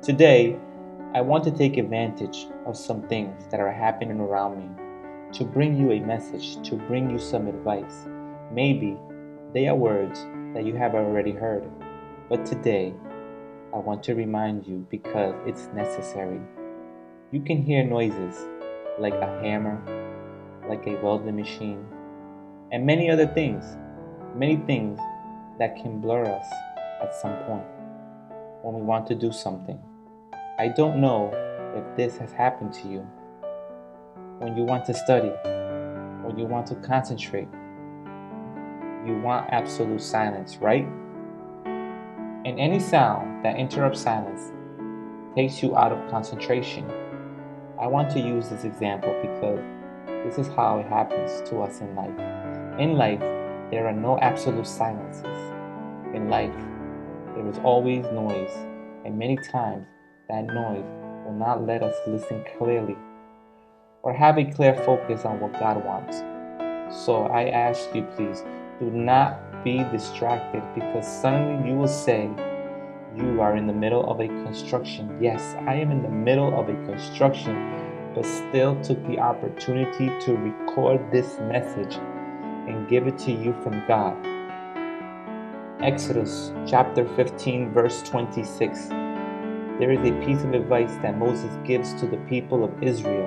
Today, I want to take advantage of some things that are happening around me to bring you a message, to bring you some advice. Maybe they are words that you have already heard, but today I want to remind you because it's necessary. You can hear noises like a hammer, like a welding machine, and many things that can blur us at some point when we want to do something. I don't know if this has happened to you. When you want to study, when you want to concentrate, you want absolute silence, right? And any sound that interrupts silence takes you out of concentration. I want to use this example because this is how it happens to us in life. In life, there are no absolute silences. In life, there is always noise, and many times that noise will not let us listen clearly or have a clear focus on what God wants. So I ask you, please, do not be distracted because suddenly you will say, you are in the middle of a construction. Yes, I am in the middle of a construction, but still took the opportunity to record this message and give it to you from God. Exodus chapter 15, verse 26. There is a piece of advice that Moses gives to the people of Israel,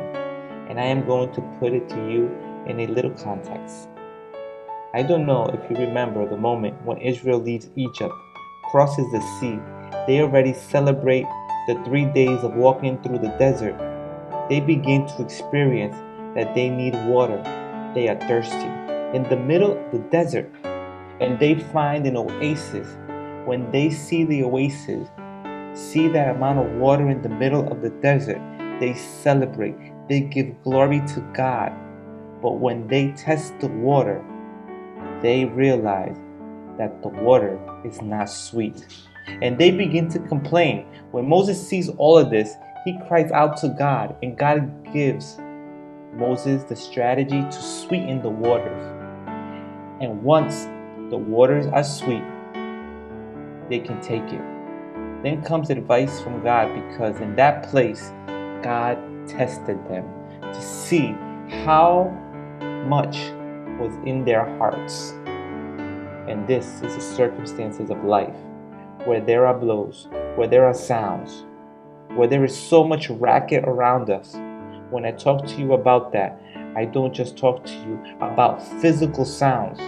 and I am going to put it to you in a little context. I don't know if you remember the moment when Israel leaves Egypt, crosses the sea. They already celebrate the 3 days of walking through the desert. They begin to experience that they need water. They are thirsty in the middle of the desert, and they find an oasis. When they see the oasis, see that amount of water in the middle of the desert, they celebrate. They give glory to God. But when they test the water, they realize that the water is not sweet. And they begin to complain. When Moses sees all of this, he cries out to God, and God gives Moses the strategy to sweeten the waters. And once the waters are sweet, they can take it. Then comes advice from God because in that place, God tested them to see how much was in their hearts. And this is the circumstances of life, where there are blows, where there are sounds, where there is so much racket around us. When I talk to you about that, I don't just talk to you about physical sounds.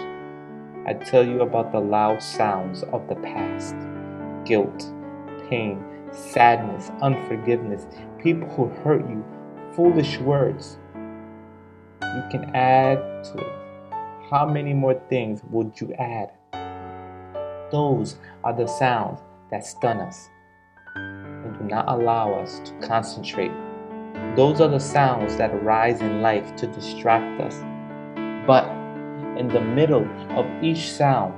I tell you about the loud sounds of the past. Guilt, pain, sadness, unforgiveness, people who hurt you, foolish words. You can add to it. How many more things would you add? Those are the sounds that stun us and do not allow us to concentrate. Those are the sounds that arise in life to distract us. But in the middle of each sound,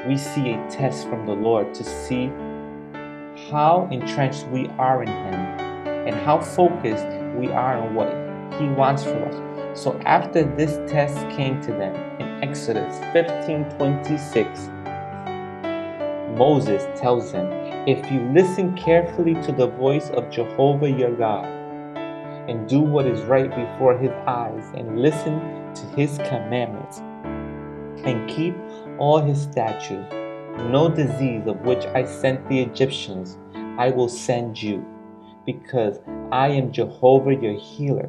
we see a test from the Lord to see how entrenched we are in Him and how focused we are on what He wants for us. So after this test came to them in Exodus 15:26, Moses tells them, if you listen carefully to the voice of Jehovah your God and do what is right before His eyes and listen to His commandments and keep all His statutes, no disease of which I sent the Egyptians I will send you, because I am Jehovah your healer.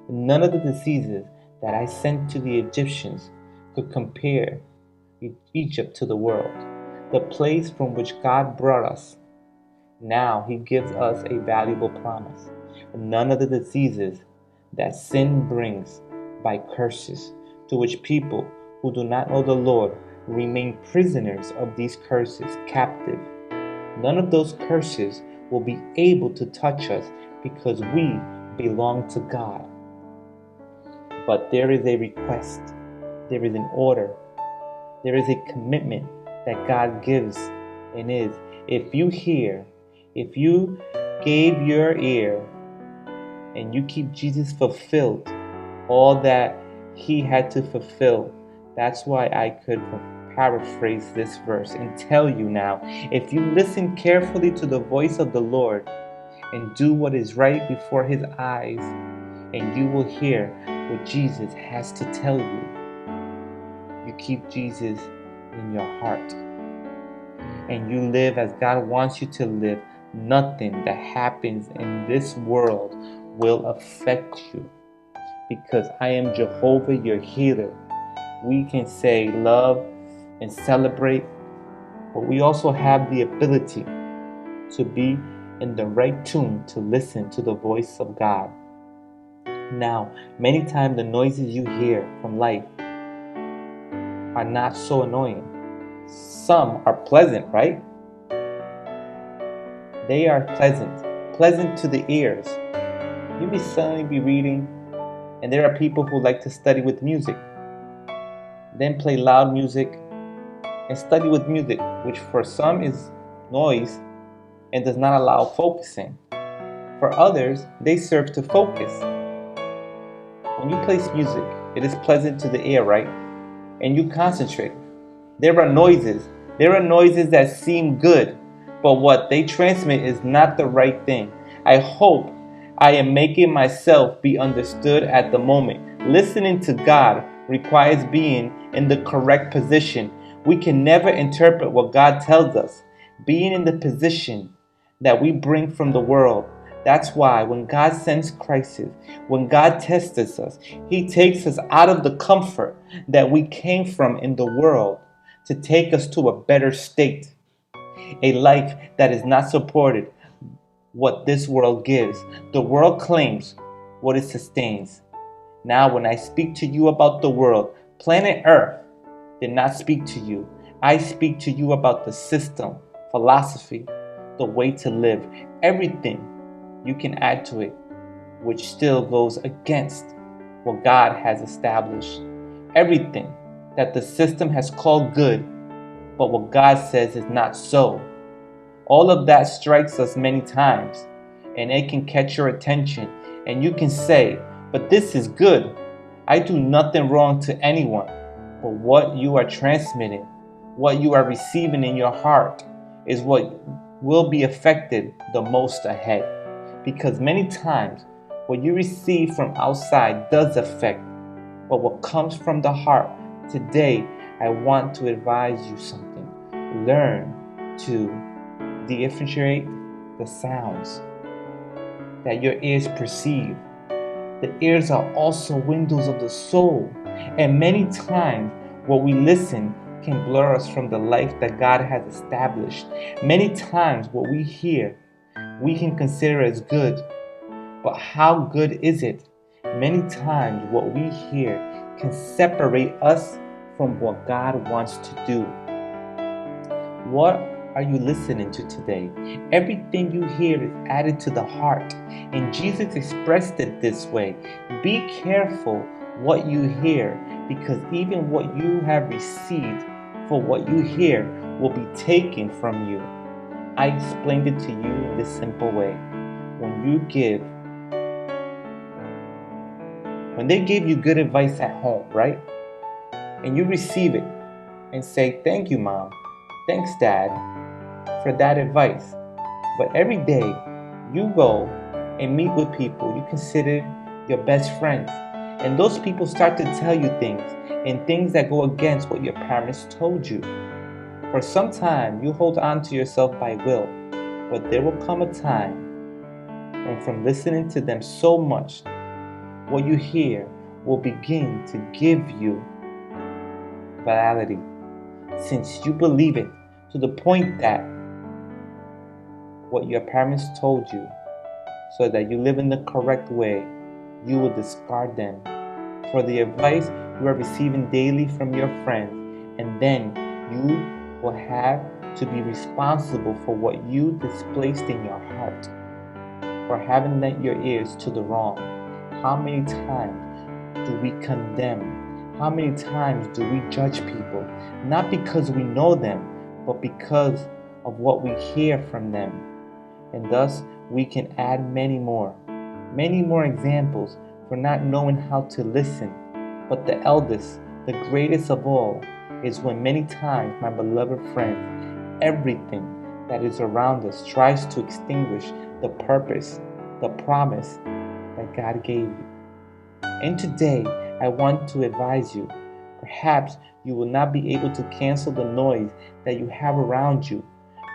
None of the diseases that I sent to the Egyptians could compare Egypt to the world, the place from which God brought us. Now He gives us a valuable promise. None of the diseases that sin brings by curses, to which people who do not know the Lord remain prisoners of these curses, captive. None of those curses will be able to touch us because we belong to God. But there is a request, there is an order, there is a commitment that God gives, and is, if you hear, if you gave your ear, and you keep Jesus fulfilled, all that He had to fulfill. That's why I could paraphrase this verse and tell you now, if you listen carefully to the voice of the Lord and do what is right before His eyes, and you will hear what Jesus has to tell you. You keep Jesus in your heart, and you live as God wants you to live. Nothing that happens in this world will affect you, because I am Jehovah, your healer. We can say love and celebrate, but we also have the ability to be in the right tune to listen to the voice of God. Now, many times the noises you hear from life are not so annoying. Some are pleasant, right? They are pleasant to the ears. You may suddenly be reading, and there are people who like to study with music, then play loud music and study with music, which for some is noise and does not allow focusing. For others, they serve to focus. When you play music, it is pleasant to the ear, right? And you concentrate. There are noises that seem good, but what they transmit is not the right thing. I hope I am making myself be understood at the moment. Listening to God requires being in the correct position. We can never interpret what God tells us, being in the position that we bring from the world. That's why when God sends crisis, when God tests us, He takes us out of the comfort that we came from in the world to take us to a better state, a life that is not supported what this world gives. The world claims what it sustains. Now, when I speak to you about the world, planet Earth did not speak to you. I speak to you about the system, philosophy, the way to live, everything you can add to it, which still goes against what God has established. Everything that the system has called good, but what God says is not so. All of that strikes us many times, and it can catch your attention, and you can say, but this is good. I do nothing wrong to anyone. But what you are transmitting, what you are receiving in your heart, is what will be affected the most ahead. Because many times, what you receive from outside does affect, but what comes from the heart. Today, I want to advise you something. Learn to differentiate the sounds that your ears perceive. The ears are also windows of the soul, and many times what we listen can blur us from the life that God has established. Many times what we hear, we can consider as good, but how good is it? Many times what we hear can separate us from what God wants to do. What are you listening to today? Everything you hear is added to the heart, and Jesus expressed it this way. Be careful what you hear, because even what you have received for what you hear will be taken from you. I explained it to you in this simple way. When they give you good advice at home, right? And you receive it and say, thank you, Mom. Thanks, Dad, for that advice. But every day you go and meet with people you consider your best friends, and those people start to tell you things that go against what your parents told you. For some time you hold on to yourself by will, but there will come a time when from listening to them so much, what you hear will begin to give you validity, since you believe it to the point that what your parents told you, so that you live in the correct way, you will discard them for the advice you are receiving daily from your friends, and then you will have to be responsible for what you displaced in your heart, for having lent your ears to the wrong. How many times do we condemn? How many times do we judge people? Not because we know them, but because of what we hear from them. And thus, we can add many more examples for not knowing how to listen. But the eldest, the greatest of all, is when many times, my beloved friends, everything that is around us tries to extinguish the purpose, the promise that God gave you. And today, I want to advise you, perhaps you will not be able to cancel the noise that you have around you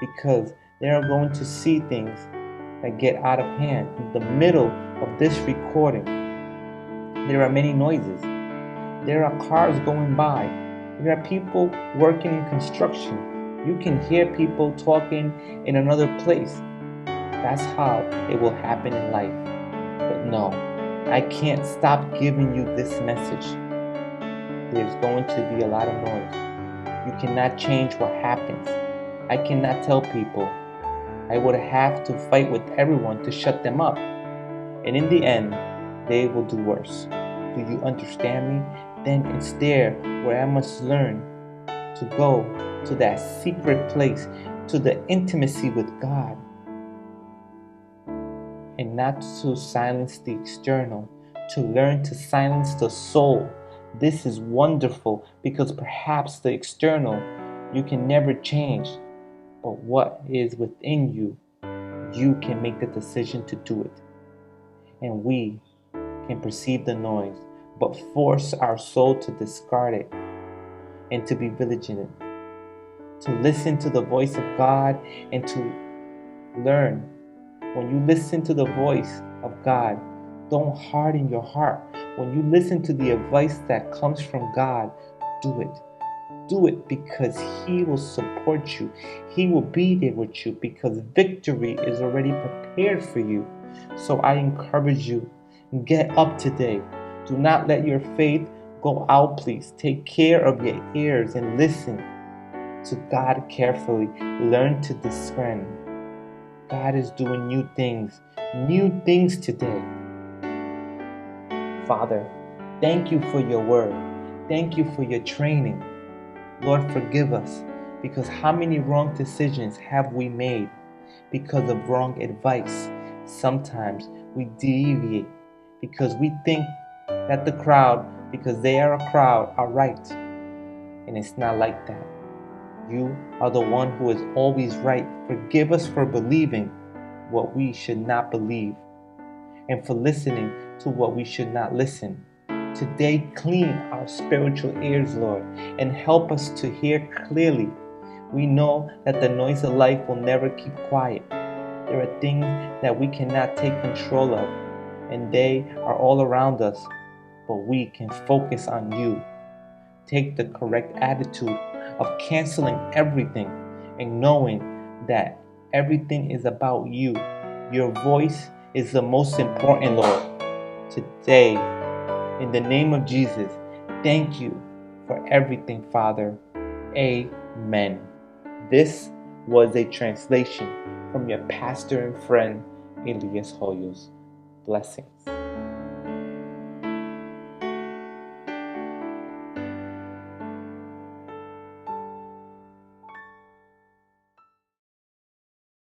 because they are going to see things that get out of hand. In the middle of this recording, there are many noises. There are cars going by. There are people working in construction. You can hear people talking in another place. That's how it will happen in life. But no, I can't stop giving you this message. There's going to be a lot of noise. You cannot change what happens. I cannot tell people. I would have to fight with everyone to shut them up. And in the end, they will do worse. Do you understand me? Then it's there where I must learn to go to that secret place, to the intimacy with God, and not to silence the external, to learn to silence the soul. This is wonderful because perhaps the external you can never change, but what is within you, you can make the decision to do it. And we can perceive the noise, but force our soul to discard it and to be vigilant, to listen to the voice of God and to learn. When you listen to the voice of God, don't harden your heart. When you listen to the advice that comes from God, do it. Do it because He will support you. He will be there with you because victory is already prepared for you. So I encourage you, get up today. Do not let your faith go out, please. Take care of your ears and listen to God carefully. Learn to discern. God is doing new things today. Father, thank you for your word. Thank you for your training. Lord, forgive us because how many wrong decisions have we made because of wrong advice? Sometimes we deviate because we think that the crowd, because they are a crowd, are right. And it's not like that. You are the one who is always right. Forgive us for believing what we should not believe and for listening to what we should not listen. Today, clean our spiritual ears, Lord, and help us to hear clearly. We know that the noise of life will never keep quiet. There are things that we cannot take control of, and they are all around us, but we can focus on you. Take the correct attitude of canceling everything and knowing that everything is about you. Your voice is the most important, Lord. Today, in the name of Jesus, thank you for everything, Father. Amen. This was a translation from your pastor and friend, Elias Hoyos. Blessings.